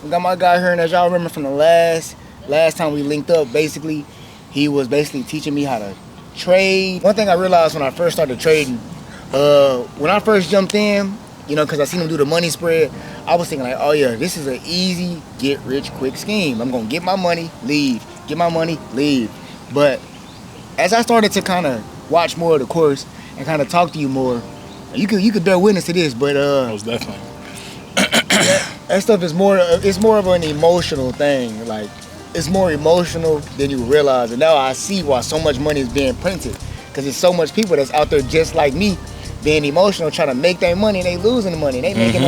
We got my guy here, and as y'all remember from the last time we linked up, basically, he was basically teaching me how to trade. One thing I realized when I first started trading, when I first jumped in, you know, because I seen him do the money spread, I was thinking like, oh yeah, this is an easy get rich quick scheme. I'm gonna get my money, leave, get my money, leave. But as I started to kind of watch more of the course and kind of talk to you more, you could bear witness to this, but most definitely. that stuff is it's more of an emotional thing. Like, it's more emotional than you realize. And now I see why so much money is being printed, because there's so much people that's out there just like me, being emotional, trying to make their money, and they losing the money. They making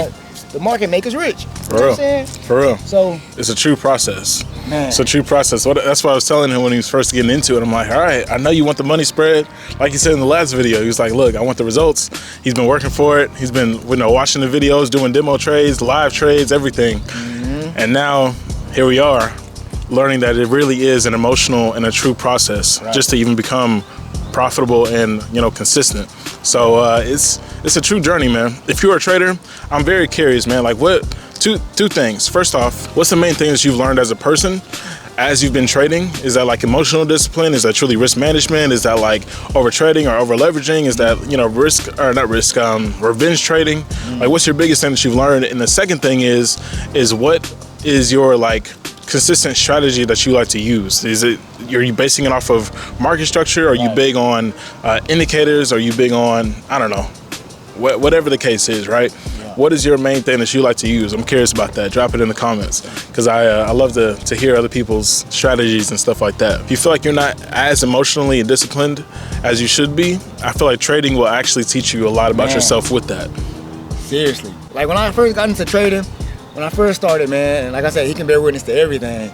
the market makers rich. For real. For real. So it's a true process. Man. It's a true process. That's what I was telling him when he was first getting into it. I'm like, all right, I know you want the money spread. Like he said in the last video, he was like, look, I want the results. He's been working for it. He's been, watching the videos, doing demo trades, live trades, everything. And now here we are, learning that it really is an emotional and a true process, just to even become profitable and consistent. So it's a true journey, man. If you're a trader, I'm very curious, man. Like, what two things? First off, what's the main thing that you've learned as a person as you've been trading? Is that like emotional discipline? Is that truly risk management? Is that like over trading or over leveraging? Is that revenge trading? Like, what's your biggest thing that you've learned? And the second thing is what is your consistent strategy that you like to use? Are you basing it off of market structure? Are you big on indicators? Are you big on, I don't know, whatever the case is, right? What is your main thing that you like to use? I'm curious about that. Drop it in the comments, because I love to hear other people's strategies and stuff like that. If you feel like you're not as emotionally disciplined as you should be, I feel like trading will actually teach you a lot about yourself with that. Seriously. Like, when I first got into trading, when I first started, man, and like I said, he can bear witness to everything.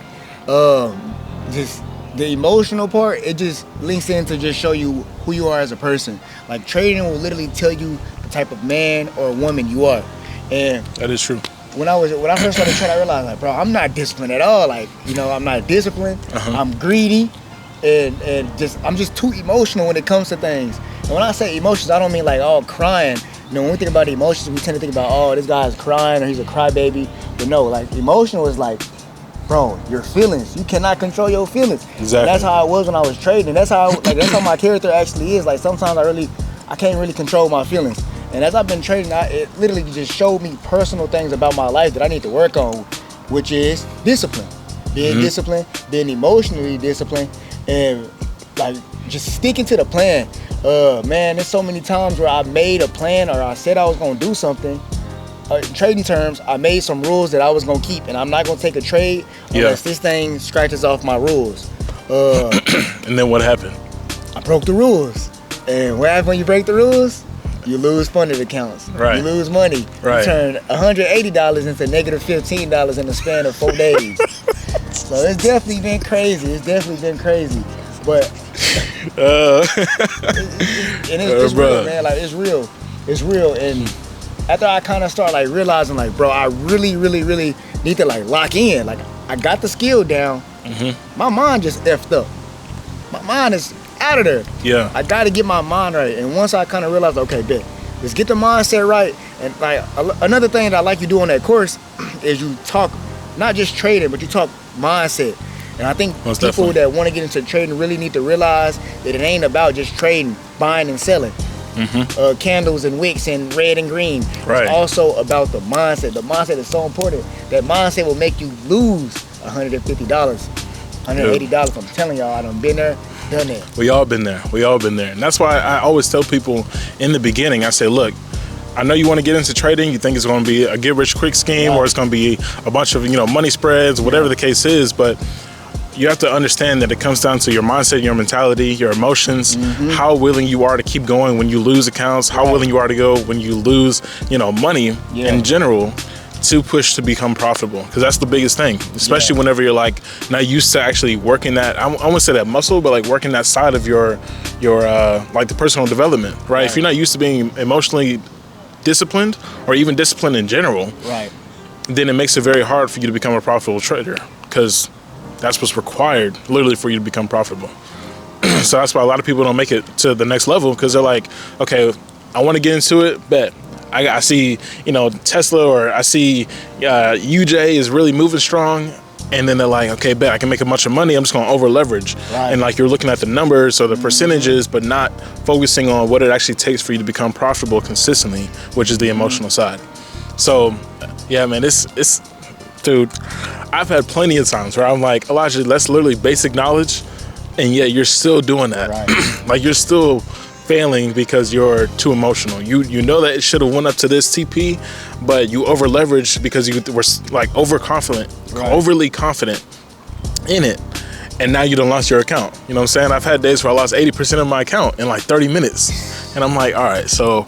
Just the emotional part, it just links in to just show you who you are as a person. Like, trading will literally tell you the type of man or woman you are. And that is true. When I first started trading, I realized, like, bro, I'm not disciplined at all. Like, I'm not disciplined. I'm greedy, and I'm just too emotional when it comes to things. And when I say emotions, I don't mean like crying. When we think about emotions, we tend to think about, this guy's crying or he's a crybaby. But no, like, emotional is like, bro, your feelings. You cannot control your feelings. Exactly. And that's how I was when I was trading. That's how my character actually is. Like, sometimes I can't really control my feelings. And as I've been trading, it literally just showed me personal things about my life that I need to work on, which is discipline. Being disciplined, being emotionally disciplined, and like just sticking to the plan. Man, there's so many times where I made a plan or I said I was gonna do something. In trading terms, I made some rules that I was gonna keep, and I'm not gonna take a trade unless this thing scratches off my rules. And then what happened? I broke the rules. And what happens when you break the rules? You lose funded accounts. Right. You lose money. Right. You turn $180 into negative $15 in the span of 4 days. So it's definitely been crazy. But it's real, man. Like, it's real. And after I kind of start like realizing, like, bro, I really need to like lock in. Like, I got the skill down. My mind just effed up. My mind is out of there. Yeah. I got to get my mind right. And once I kind of realized, okay, bet, let's get the mindset right. And like another thing that I like you do on that course is you talk not just trading, but you talk mindset. And I think people that want to get into trading really need to realize that it ain't about just trading, buying and selling. Candles and wicks and red and green. Right. It's also about the mindset. The mindset is so important. That mindset will make you lose $150, $180. I'm telling y'all, I done been there, done that. We all been there. And that's why I always tell people in the beginning, I say, look, I know you want to get into trading. You think it's going to be a get rich quick scheme, or it's going to be a bunch of money spreads, whatever the case is. But you have to understand that it comes down to your mindset, your mentality, your emotions, how willing you are to keep going when you lose accounts, how willing you are to go when you lose, money in general, to push to become profitable. Because that's the biggest thing, especially whenever you're like not used to actually working that, I wouldn't say that muscle, but like working that side of your like the personal development, right? If you're not used to being emotionally disciplined, or even disciplined in general, then it makes it very hard for you to become a profitable trader, because that's what's required literally for you to become profitable. So that's why a lot of people don't make it to the next level, because they're like, okay, I want to get into it, bet I see, Tesla, or I see UJ is really moving strong. And then they're like, okay, bet I can make a bunch of money. I'm just going to over leverage. Right. And like you're looking at the numbers or the percentages, but not focusing on what it actually takes for you to become profitable consistently, which is the emotional side. So, yeah, man, it's dude, I've had plenty of times where I'm like, Elijah, that's literally basic knowledge. And yet you're still doing that. Right. Like you're still failing because you're too emotional. You know that it should have went up to this TP, but you over leveraged because you were like overly confident in it, and now you done lost your account. You know what I'm saying? I've had days where I lost 80% of my account in like 30 minutes, and I'm like, all right, so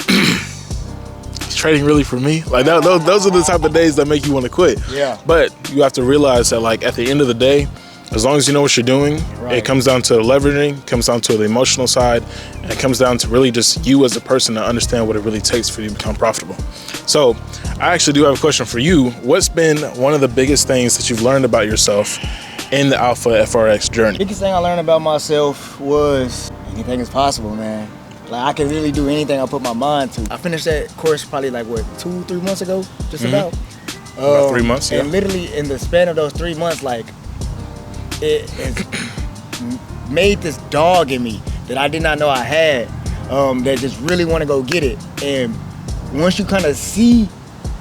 is trading really for me? Like those are the type of days that make you want to quit. Yeah. But you have to realize that like at the end of the day, as long as you know what you're doing, right. It comes down to leveraging, it comes down to the emotional side, and it comes down to really just you as a person to understand what it really takes for you to become profitable. So I actually do have a question for you. What's been one of the biggest things that you've learned about yourself in the Alpha FRX journey? The biggest thing I learned about myself was anything is possible, man. Like I can really do anything I put my mind to. I finished that course probably like 2-3 months ago, just about. About 3 months, yeah. And literally in the span of those 3 months, like it has made this dog in me that I did not know I had, that just really want to go get it. And once you kind of see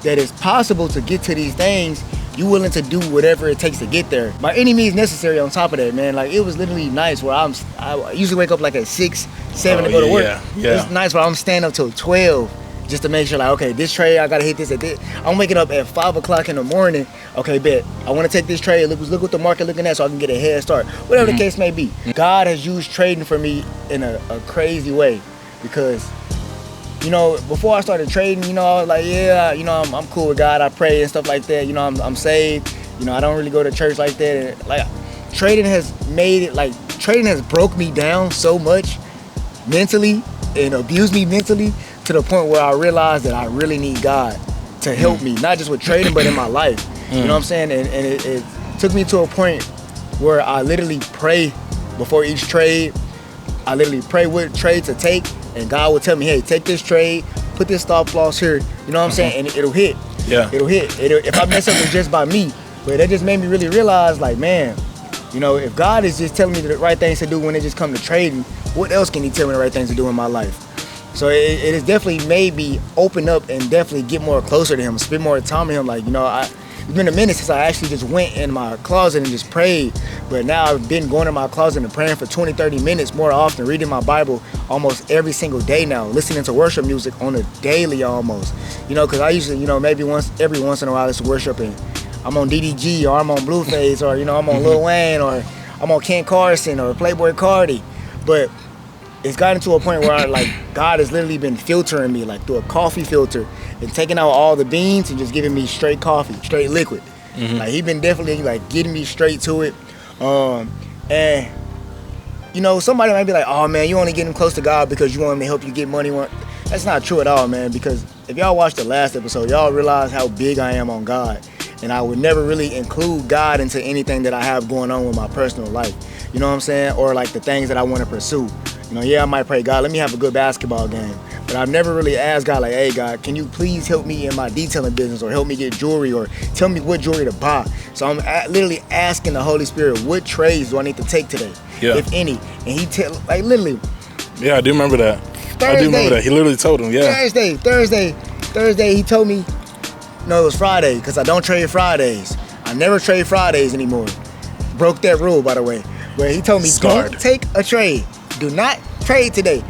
that it's possible to get to these things, you willing to do whatever it takes to get there. By any means necessary on top of that, man. Like it was literally nice where I usually wake up like at 6, 7 to go to work. Yeah. It's nice where I'm staying up till 12 just to make sure like, okay, this trade, I gotta hit this at this. I'm waking up at 5 o'clock in the morning. Okay, bet. I wanna take this trade. Look what the market looking at so I can get a head start. Whatever the case may be. God has used trading for me in a crazy way because, before I started trading, I was like, yeah, I'm cool with God. I pray and stuff like that. I'm saved. I don't really go to church like that. And, like, trading has made it, like, trading has broke me down so much mentally and abused me mentally to the point where I realized that I really need God to help me, not just with trading, but in my life. You know what I'm saying? And it took me to a point where I literally pray before each trade. I literally pray what trade to take, and God will tell me, hey, take this trade, put this stop loss here. You know what I'm saying? And it'll hit. Yeah. It'll hit. If I mess up, it's just by me. But that just made me really realize, like, man, if God is just telling me the right things to do when it just comes to trading, what else can He tell me the right things to do in my life? So it has definitely made me open up and definitely get more closer to Him, spend more time with Him. Like, it's been a minute since I actually just went in my closet and just prayed. But now I've been going in my closet and praying for 20, 30 minutes more often, reading my Bible almost every single day now, listening to worship music on a daily almost. Because I usually, maybe every once in a while it's worship and I'm on DDG or I'm on Blueface or, I'm on Lil Wayne or I'm on Ken Carson or Playboy Cardi. But it's gotten to a point where God has literally been filtering me like through a coffee filter and taking out all the beans and just giving me straight coffee, straight liquid. Like He been definitely like getting me straight to it. And somebody might be like, oh man, you only getting close to God because you want Him to help you get money. That's not true at all, man, because if y'all watched the last episode, y'all realize how big I am on God. And I would never really include God into anything that I have going on with my personal life. You know what I'm saying? Or like the things that I want to pursue. I might pray, God, let me have a good basketball game. But I've never really asked God, like, hey, God, can you please help me in my detailing business or help me get jewelry or tell me what jewelry to buy? So I'm literally asking the Holy Spirit, what trades do I need to take today, if any? And He literally. Yeah, I do remember that. Thursday, I do remember that. He literally told him, yeah. Thursday, He told me, no, it was Friday because I don't trade Fridays. I never trade Fridays anymore. Broke that rule, by the way. But He told me, don't take a trade. Do not trade today.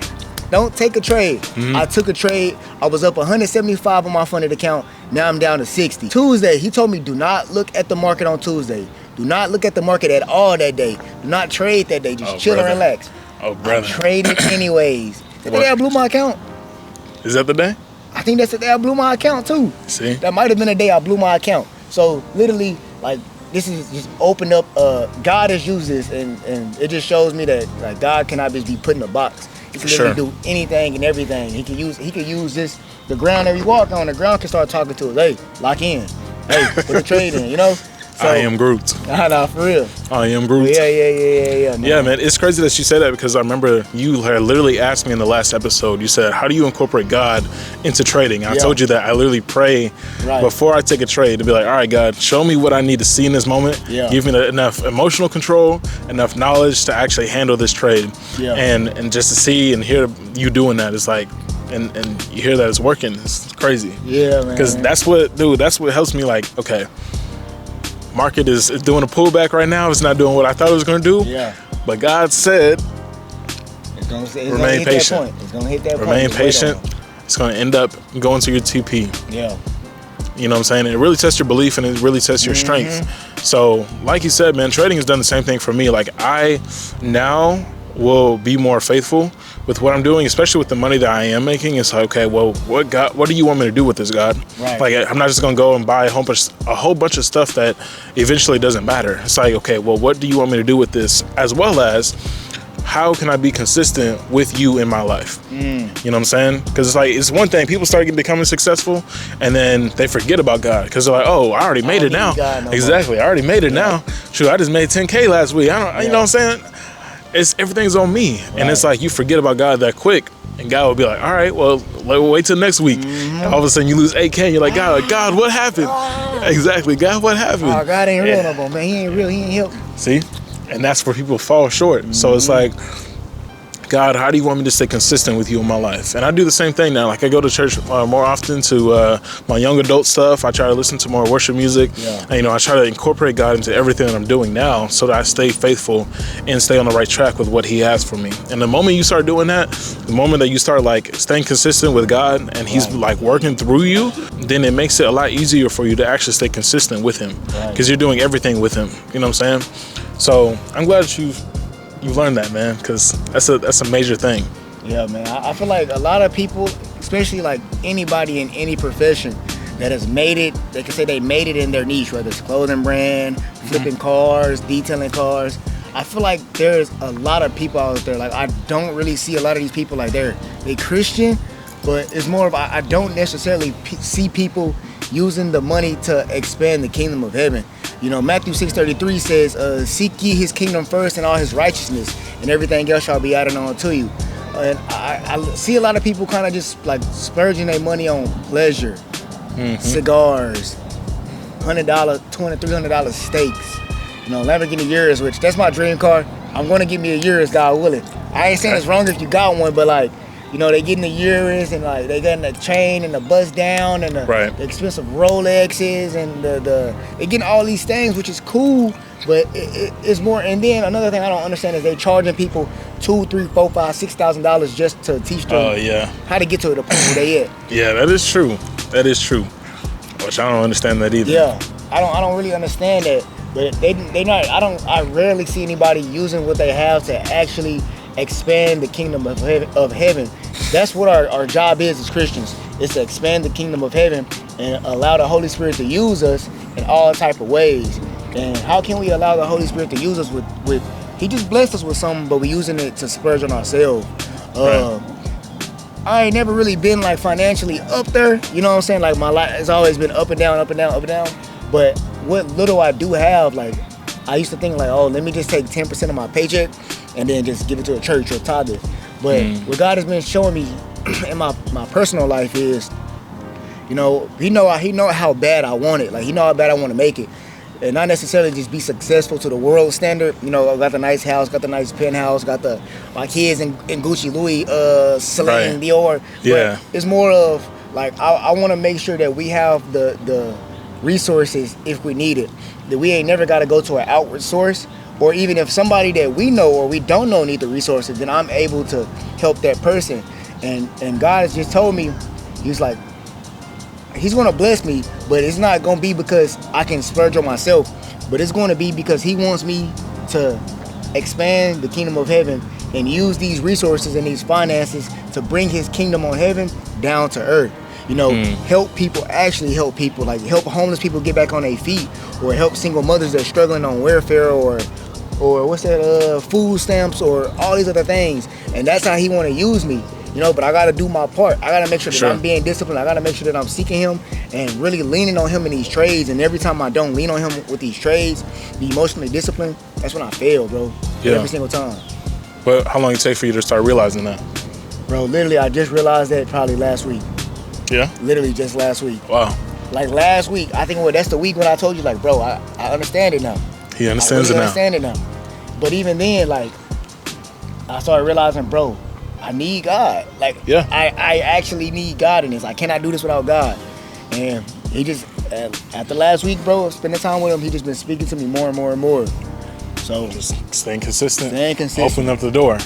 Don't take a trade. I took a trade. I was up 175 on my funded account. Now I'm down to 60. Tuesday, He told me, do not look at the market on Tuesday. Do not look at the market at all that day. Do not trade that day. Just chill and relax. Oh, brother. I traded anyways. The day I blew my account. Is that the day? I think that's the day I blew my account too. See? That might have been the day I blew my account. So literally, like, this is just opened up. God has used this, and it just shows me that like God cannot just be put in a box. He can literally do anything and everything. He can use this. The ground that we walk on, the ground can start talking to us. Hey, lock in. Hey, put a trade in. So, I am Groot. Nah, for real. I am Groot. Yeah. Yeah, man, it's crazy that you say that because I remember you had literally asked me in the last episode, you said, how do you incorporate God into trading? And I told you that I literally pray before I take a trade to be like, all right, God, show me what I need to see in this moment. Yeah. Give me enough emotional control, enough knowledge to actually handle this trade. Yeah. And just to see and hear you doing that is like, and you hear that it's working. It's crazy. Yeah, man. Because that's what helps me like, okay, market is doing a pullback right now. It's not doing what I thought it was going to do. Yeah. But God said, remain patient. It's going to hit that point. Remain patient. It's going to end up going to your TP. Yeah. You know what I'm saying? It really tests your belief and it really tests your strength. So, like you said, man, trading has done the same thing for me. Like, I now will be more faithful with what I'm doing, especially with the money that I am making. It's like, okay, well, what do you want me to do with this, God? Right. Like, I'm not just gonna go and buy a whole bunch of stuff that eventually doesn't matter. It's like, okay, well, what do you want me to do with this? As well as, how can I be consistent with you in my life? You know what I'm saying? Because it's like, it's one thing, people start becoming successful and then they forget about God because they're like, oh, I already made it now. Exactly, I already made it now. Shoot, I just made 10K last week. You know what I'm saying? Everything's on me. And it's like, you forget about God that quick and God will be like, all right, well, wait till next week. All of a sudden you lose 8K and you're like, God, what happened? Exactly, God, what happened? Oh, God ain't real no more, man. He ain't real, he ain't help. See? And that's where people fall short. So it's like, God, how do you want me to stay consistent with you in my life? And I do the same thing now. Like, I go to church more often to my young adult stuff. I try to listen to more worship music. Yeah. And, I try to incorporate God into everything that I'm doing now so that I stay faithful and stay on the right track with what he has for me. And the moment you start doing that, the moment that you start like staying consistent with God and he's like working through you, then it makes it a lot easier for you to actually stay consistent with him because you're doing everything with him. You know what I'm saying? So I'm glad that you've learned that, man, because that's a major thing. Yeah, man. I feel like a lot of people, especially like anybody in any profession that has made it, they can say they made it in their niche, whether it's clothing brand, flipping cars, detailing cars. I feel like there's a lot of people out there, like I don't really see a lot of these people like they Christian, but it's more of I don't necessarily see people using the money to expand the kingdom of heaven. Matthew 6:33 says, seek ye his kingdom first and all his righteousness, and everything else shall be added on to you. And I see a lot of people kind of just like splurging their money on pleasure, cigars, $100, $200, $300 steaks, Lamborghini Urus, which that's my dream car. I'm going to get me a Urus, God willing. I ain't saying it's wrong if you got one, but like, they getting the Urus and like they getting the chain and the bust down and the expensive Rolexes and they getting all these things, which is cool, but it's more. And then another thing I don't understand is they charging people $2,000, $3,000, $4,000, $5,000, $6,000 just to teach them how to get to the point where they at. Yeah, that is true. That is true. Which I don't understand that either. Yeah, I don't really understand that. But they not. I rarely see anybody using what they have to actually expand the kingdom of heaven. That's what our job is as Christians, is to expand the kingdom of heaven and allow the Holy Spirit to use us in all type of ways. And how can we allow the Holy Spirit to use us with he just blessed us with something, but we're using it to splurge on ourselves. I ain't never really been like financially up there, you know what I'm saying? Like my life has always been up and down, up and down, up and down. But what little I do have, like I used to think like, oh, let me just take 10% of my paycheck and then just give it to a church or tithe it. But what God has been showing me in my personal life is, he know how bad I want it. Like he know how bad I want to make it. And not necessarily just be successful to the world standard. I got the nice house, got the nice penthouse, got my kids in Gucci, Louis, Celine, Dior. Yeah. But it's more of like I want to make sure that we have the resources if we need it. That we ain't never got to go to an outward source. Or even if somebody that we know or we don't know need the resources, then I'm able to help that person. And God has just told me, he's like, he's going to bless me, but it's not going to be because I can splurge on myself, but it's going to be because he wants me to expand the kingdom of heaven and use these resources and these finances to bring his kingdom on heaven down to earth. Help people, actually help people, like help homeless people get back on their feet, or help single mothers that are struggling on welfare, or what's that, food stamps, or all these other things. And that's how he want to use me. you know, but I gotta do my part. I gotta make sure that Sure. I'm being disciplined. I gotta make sure that I'm seeking him and really leaning on him in these trades. And every time I don't lean on him with these trades, be emotionally disciplined, that's when I fail, bro. Yeah. Every single time. But how long it take for you to start realizing that? Bro, literally, I just realized that probably last week. Yeah. Literally just last week. Wow. Like last week, I think that's the week when I told you, like, bro, I understand it now. He understands I really it now. understand it now. But even then, like, I started realizing, bro, I need God. Like, Yeah. I actually need God in this. I cannot do this without God. And he just, after last week, bro, spending time with him, he just been speaking to me more and more and more. So, Just staying consistent. Staying consistent. Opening up the door.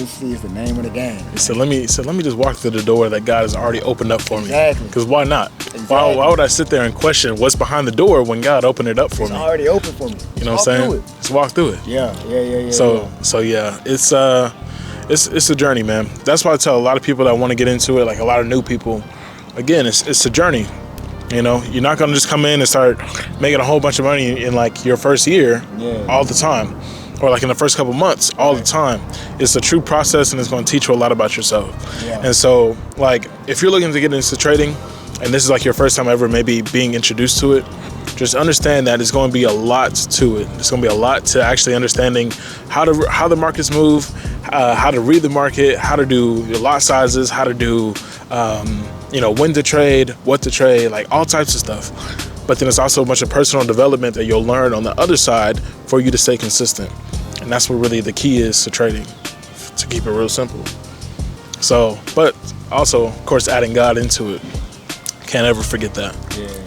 consistency is the name of the game. So let me just walk through the door that God has already opened up for me. Exactly. Because why not? Exactly. Why would I sit there and question what's behind the door when God opened it up for It's me? already open for me. You know what I'm saying? Just walk through it. Yeah. So yeah, it's a journey, man. That's why I tell a lot of people that want to get into it, like a lot of new people. Again, it's a journey. You know, you're not gonna just come in and start making a whole bunch of money in like your first year, all the time, or like in the first couple months, all the time. It's a true process, and it's gonna teach you a lot about yourself. Yeah. And so, like, if you're looking to get into trading, and this is like your first time ever maybe being introduced to it, just understand that it's going to be a lot to it. It's going to be a lot to actually understanding how the markets move, how to read the market, how to do your lot sizes, how to do, when to trade, what to trade, like all types of stuff. But then it's also a bunch of personal development that you'll learn on the other side for you to stay consistent. And that's what really the key is to trading, to keep it real simple. So, but also, of course, adding God into it. Can't ever forget that.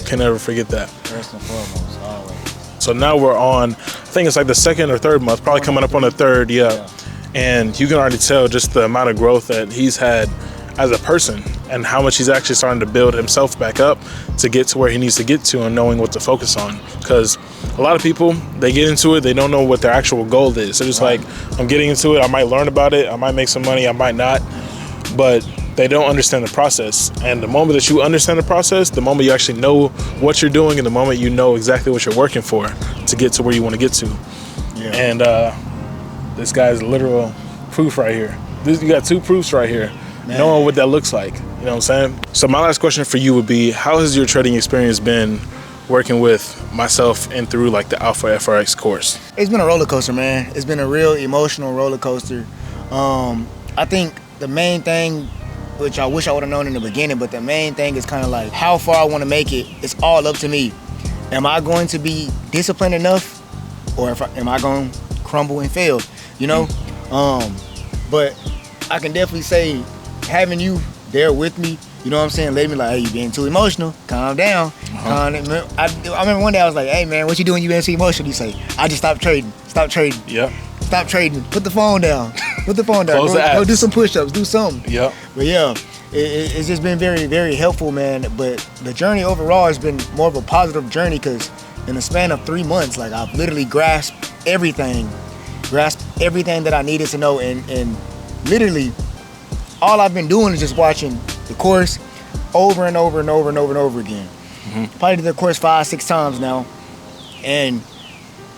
Can't ever forget that. First and foremost, always. So now we're on, I think it's like the second or third month, probably coming up on the third, yeah. And you can already tell just the amount of growth that he's had as a person and how much he's actually starting to build himself back up to get to where he needs to get to and knowing what to focus on. Because a lot of people, they get into it, they don't know what their actual goal is. They're just like, I'm getting into it, I might learn about it, I might make some money, I might not. But they don't understand the process. And the moment that you understand the process, the moment you actually know what you're doing, and the moment you know exactly what you're working for to get to where you want to get to. Yeah. And this guy's literal proof right here. You got two proofs right here. Man. Knowing what that looks like. You know what I'm saying? So my last question for you would be, how has your trading experience been working with myself and through like the Alpha FRX course? It's been a roller coaster, man. It's been a real emotional roller coaster. I think the main thing, which I wish I would have known in the beginning, but the main thing is kind of like how far I want to make it. It's all up to me. Am I going to be disciplined enough, or am I going to crumble and fail? You know, but I can definitely say having you there with me. You know what I'm saying? Let me like, hey, you being too emotional. Calm down. I remember one day I was like, hey man, what you doing? You being too emotional? You say, I just stopped trading. Stop trading. Yep. Stop trading. Put the phone down. Put the phone down. Close the apps. Go do some push-ups. Do something. Yep. But yeah, it's just been very, very helpful, man. But the journey overall has been more of a positive journey because in the span of 3 months, like I've literally grasped everything that I needed to know, and literally all I've been doing is just watching the course over and over and over and over and over again. Probably did the course 5-6 times now, and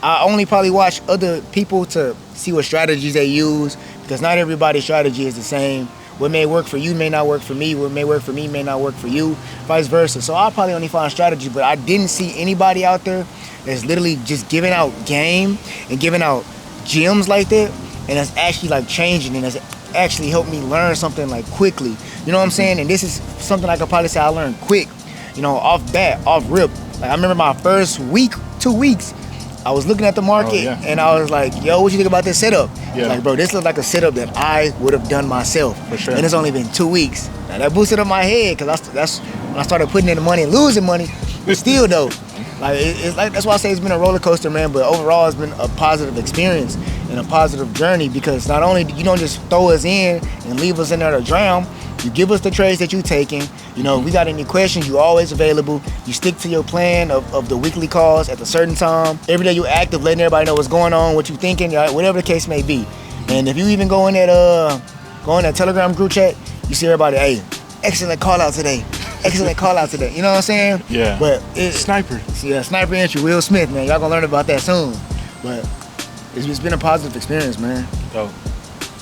I only probably watch other people to see what strategies they use, because not everybody's strategy is the same. What may work for you may not work for me. What may work for me may not work for you, vice versa. So I'll probably only find strategy, but I didn't see anybody out there that's literally just giving out game and giving out gems like that, and that's actually like changing, and that's actually helped me learn something like quickly. You know what I'm saying? And this is something I could probably say I learned quick, you know, off rip. Like I remember my first week, 2 weeks, I was looking at the market and I was like, yo, what you think about this setup? Like, bro, this looks like a setup that I would have done myself. For sure. And it's only been 2 weeks. Now that boosted up my head, because that's when I started putting in the money and losing money. But still though, like it's like, that's why I say it's been a roller coaster, man. But overall, it's been a positive experience and a positive journey, because not only you don't just throw us in and leave us in there to drown, you give us the trades that you're taking. You know, we got any questions, you're always available. You stick to your plan of the weekly calls at a certain time. Every day you're active, letting everybody know what's going on, what you're thinking, whatever the case may be. And if you even go in that Telegram group chat, you see everybody, hey, excellent call out today. Excellent call out today. You know what I'm saying? Yeah. But Sniper. Yeah, sniper entry, Will Smith, man. Y'all gonna learn about that soon. But it's been a positive experience, man. Dope.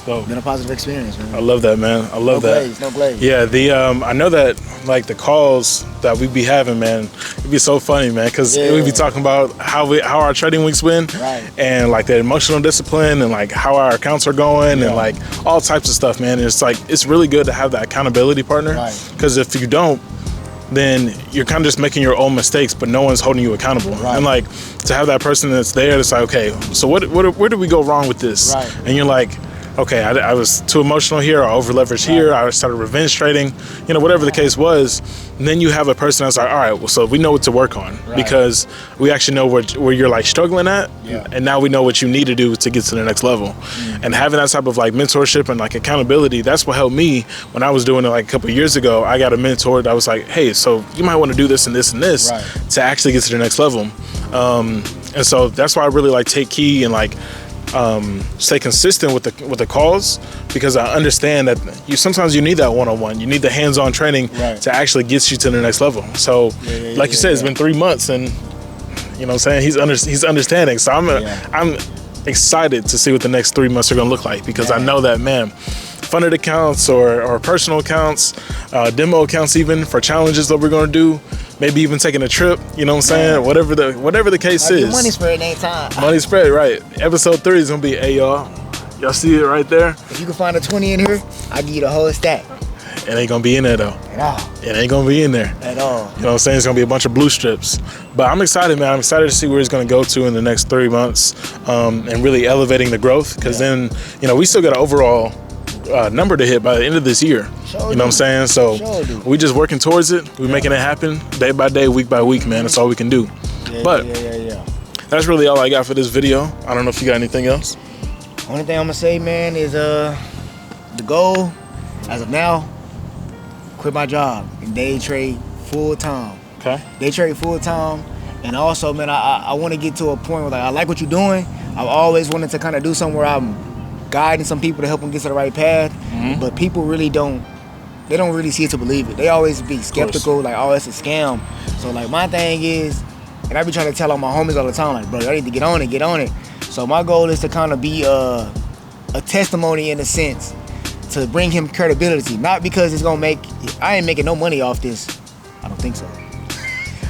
Dope. Been a positive experience, man. I love that, man. I love that. No glaze. Yeah, I know that like the calls that we be having, man, it'd be so funny, man, because we be talking about how our trading weeks went, right, and like the emotional discipline and like how our accounts are going and like all types of stuff, man. And it's like it's really good to have that accountability partner, because if you don't, then you're kind of just making your own mistakes, but no one's holding you accountable. Right. And like to have that person that's there, it's like, okay, so where did we go wrong with this? Right. And you're like, okay, I was too emotional here, I over leveraged here, I started revenge trading, you know, whatever the case was. And then you have a person that's like, all right, well, so we know what to work on, because we actually know where you're like struggling at, and now we know what you need to do to get to the next level. And having that type of like mentorship and like accountability, that's what helped me when I was doing it like a couple of years ago. I got a mentor that was like, hey, so you might want to do this and this and this to actually get to the next level. And so that's why I really like take key and like stay consistent with the calls, because I understand that sometimes you need that one-on-one, you need the hands-on training to actually get you to the next level. So like you said, it's been 3 months, and you know what I'm saying, he's understanding. So I'm excited to see what the next 3 months are gonna look like, because I know that, man, funded accounts or personal accounts, demo accounts, even for challenges that we're gonna do, maybe even taking a trip, you know what I'm saying? Whatever the case is. Money spread ain't time. Money spread, right. Episode 3 is gonna be, hey y'all see it right there? If you can find a 20 in here, I give you the whole stack. It ain't gonna be in there though. At all. It ain't gonna be in there. At all. You know what I'm saying? It's gonna be a bunch of blue strips. But I'm excited, man. I'm excited to see where it's gonna go to in the next 3 months, and really elevating the growth, because then, you know, we still got an overall number to hit by the end of this year. You know what I'm saying? So we just working towards it. We're making it happen day by day, week by week, man. That's all we can do. But that's really all I got for this video. I don't know if you got anything else. Only thing I'm gonna say, man, is the goal as of now, quit my job and day trade full time. Okay. Day trade full time. And also, man, I want to get to a point where, like, I like what you're doing. I've always wanted to kind of do something where I'm guiding some people to help them get to the right path, but people really don't really see it to believe it. They always be skeptical, like, oh, it's a scam. So like my thing is, and I be trying to tell all my homies all the time, like, bro, I need to get on it. So my goal is to kind of be a testimony, in a sense, to bring him credibility. Not because it's gonna I ain't making no money off this. I don't think so.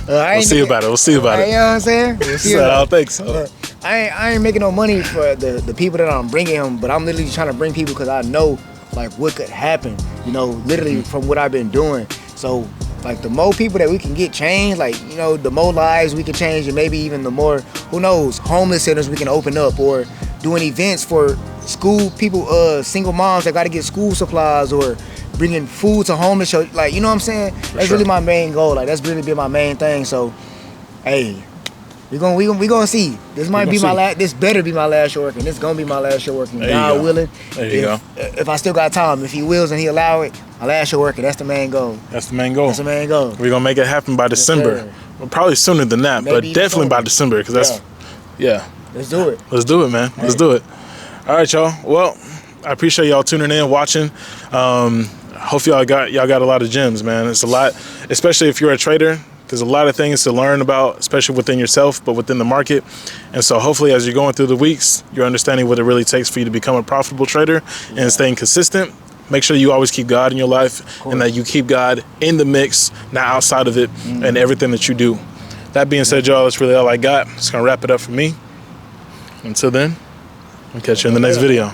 We'll see about it. You know what I'm saying? I don't think so. I ain't making no money for the people that I'm bringing him, but I'm literally trying to bring people because I know like what could happen, you know, literally from what I've been doing. So like the more people that we can get changed, like, you know, the more lives we can change, and maybe even the more, who knows, homeless centers we can open up, or doing events for school people, single moms that got to get school supplies, or bringing food to homeless, like, you know what I'm saying? That's really my main goal. Like, that's really been my main thing. So, hey, we gonna see. This might be my last. This better be my last show working. This gonna be my last show working. God willing. There you go. If I still got time, if He wills and He allow it, my last show working. That's the main goal. That's the main goal. We're gonna make it happen by December. Well, probably sooner than that, but definitely by December, because that's Let's do it. Let's do it, man. Hey. Let's do it. All right, y'all. Well, I appreciate y'all tuning in, watching. Hope y'all got a lot of gems, man. It's a lot, especially if you're a trader. There's a lot of things to learn about, especially within yourself, but within the market. And so hopefully as you're going through the weeks, you're understanding what it really takes for you to become a profitable trader and staying consistent. Make sure you always keep God in your life, and that you keep God in the mix, not outside of it, and everything that you do. That being said, y'all, that's really all I got. It's going to wrap it up for me. Until then, I'll catch you in the next video.